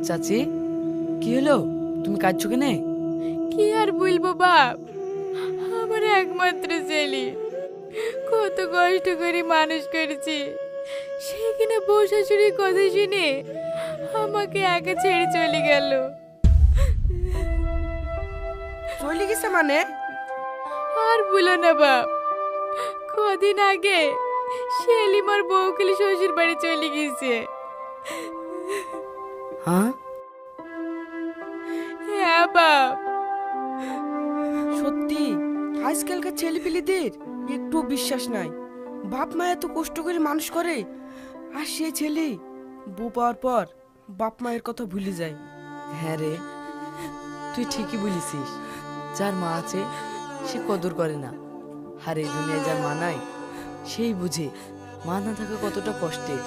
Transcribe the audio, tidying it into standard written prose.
চাচি, কি হলো? তুমি কাঁদছো কেনে? কি আর বলবো বাপ, আমার একমাত্র ছেলে, কত কষ্ট করে মানুষ করেছি, সেখানে বউ শাশুড়ির কথা শুনে আমাকে একা ছেড়ে চলে গেল। চলে গেছে মানে? আর বলো না বাপ, কদিন আগে সেলিমার বউগুলি শ্বশুর বাড়ি চলে গেছে। হ্যাঁ? হ্যাঁ বাপ। সত্যি আজকালকার ছেলেপিলেদের একটু বিশ্বাস নাই। বাপ মা এত কষ্ট করে মানুষ করে, আর সে ছেলে বউ পাওয়ার পর বাপ মায়ের কথা ভুলে যায়। হ্যাঁ রে, তুই ঠিকই বলেছিস। যার মা আছে সে কদর করে না, আর এই দুনিয়ায় যার মা নাই সেই বুঝে মা না থাকা কতটা কষ্টের।